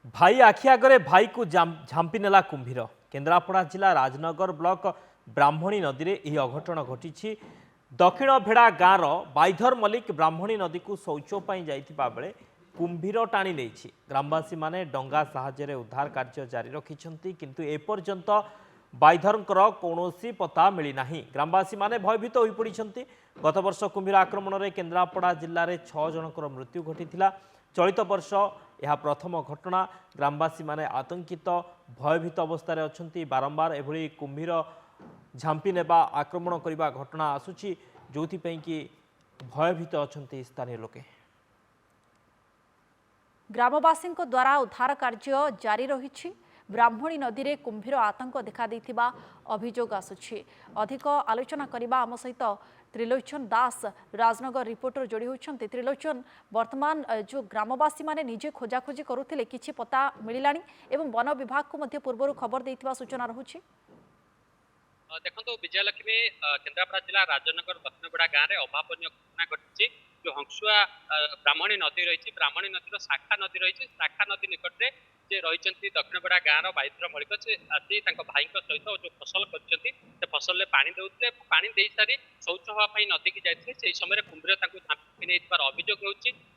भाई आखि आगे भाई को झांपी नेला कुंभीर। केन्द्रापड़ा जिला राजनगर ब्लॉक ब्राह्मणी नदी में यह अघटन घटी। दक्षिण भेड़ा गाँवर बाइधर मल्लिक ब्राह्मणी नदी को शौचपाई जाइथिबा बेले कुंभीर टाणी नहीं। ग्रामवासी माने डंगा साहाय्य उद्धार कार्य जारी रखिछंती, किंतु एपर्यंत बाइधरंकर कौनसी पता मिलना। ग्रामवासी माने भयभीत हो पड़ती। गत वर्ष कुंभीर आक्रमण में केन्द्रापड़ा जिले में 6 जनकर मृत्यु घटी। चलित वर्ष यह प्रथम घटना। ग्रामवासी माने आतंकित भयभीत अवस्था अच्छा। बारंबार एभली कुंभीर झांपी नेबा आक्रमण करने घटना आसुची, जो कि भयभीत अच्छा स्थानीय लोके। ग्रामवासी द्वारा उद्धार कार्य जारी रही। ब्राह्मणी नदी में कुंभीर आतंक देखा अभियोग आसुछि। अधिक आलोचना करने आम सहित त्रिलोचन दास राजनगर रिपोर्टर जोड़ी होती। त्रिलोचन, वर्तमान जो ग्रामवासी माने निजे खोजाखोजी करुथिले किछि पता मिलिलानी एवं वन विभाग को मध्य पूर्व खबर देइथिबा सूचना रहुछि। देखो विजयलक्ष्मी केन्द्रापड़ा जिला राजनगर दक्षिणबेड़ा गाँव में अभावन घटना घटी। जो हंसुआ ब्राह्मणी नदी रही, ब्राह्मणी नदी शाखा नदी रही, शाखा नदी निकट में जे रही दक्षिणबेड़ा गाँव बाइधर मल्लिक से आसी भाई सहित जो फसल कर फसल पानी देते पानी दे सारी शौच हाँपाई नदी की जाते से समय कुंभीर झांपी नहीं अभियोग हो।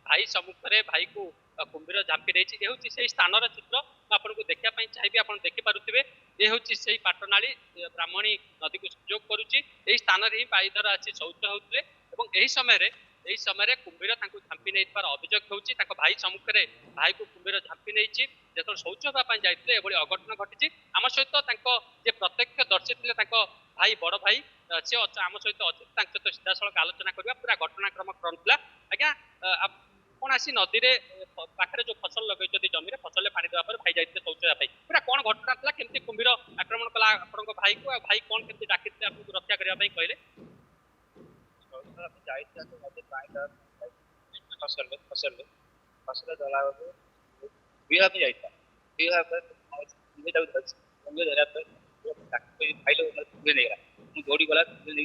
भाई सम्मुखें भाई को कुंभीर झांपी नहीं से स्थान चित्र आपको देखापी चाहिए। आप देखिपे ये हूँ से पाटनाली ब्राह्मणी नदी को संयोग करुच्ची। यही स्थान ही बाइधर आसी शौच होते यही समय कुंभीर झांपी नहीं अभियोग हो। भाई सम्मुखें भाई को कुंभीर झांपी नहीं जो शौच हाँपाई जाते अघटन घटी। आम सहित जे प्रत्यक्षदर्शी थे भाई बड़ भाई सी आम सहित अच्छे सीधा सड़क आलोचना करवा पूरा घटनाक्रम कौन था। आज्ञा कौन आसी नदी पाखे जो फसल लगे जमी फसल पानी देवा भाई जाते शौच हाँपाई पूरा कौन घटना था, केमती कुंभीर आक्रमण कला आप भाई को भाई कौन केमती डाकी आपको रक्षा करने कहले फसल दला भाई लोग दौड़ी गला मुझे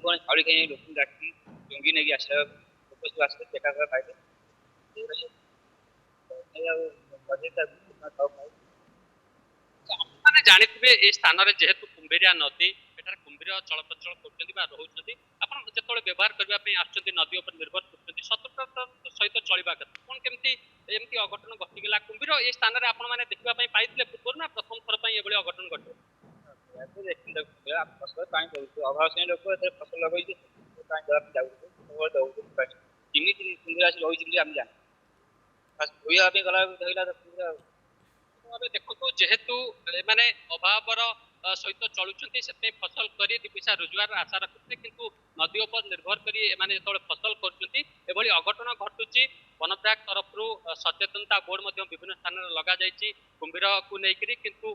कौन छाड़ी कहीं लोक डाकी डंगी नहीं आसा लोक सब आस देखा भाई मैंने जानी ये स्थान जेहेतु कुंभीरिया नदी कुंभीर चलप्रचल कर जो व्यवहार करने आसुँच नदी उपर निर्भर कर सतर्कता सहित चलवा कथा कौन केमती एमती अघटन घटीगला कुंभीर ये स्थान में आपण मैंने देखा पाई पूर्व ना प्रथम थर पर ये अघटन घटे अभाव से लोक फसल लगे देखो जेहेतु मैंने अभावर सहित चलुंट से फसल कर पैसा रोजगार आशा रखते किंतु नदी उपर निर्भर कर जो फसल कर अघटन घटुची। वन विभाग तरफ सचेतनता बोर्ड विभिन्न स्थान में लग जाए कुंभीर को लेकर, किंतु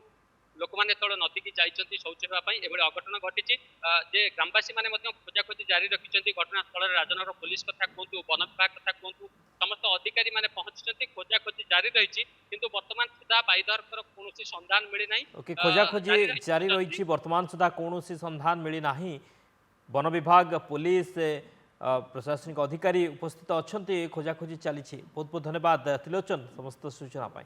लोक मैंने जो नदी की जाइए शौच हाँपाई अघटन घटी। जे ग्रामवासी मैंने खोजाखोजी जारी रखिंट घटनास्थल राजनगर पुलिस कथा कहतु वन विभाग कथा कहतु समस्त अधिकारी मैंने पहुंची खोजाखोजी जारी रही, किंतु वर्तमान सुधा बाइधर कौन संधान मिलना। ओके, खोजाखोजी जारी रही वर्तमान सुधा कौन संधान मिलना। वन विभाग पुलिस प्रशासनिक अधिकारी उपस्थित अच्छा खोजाखोजी चली। बहुत बहुत धन्यवाद त्रिलोचन समस्त सूचना पाई।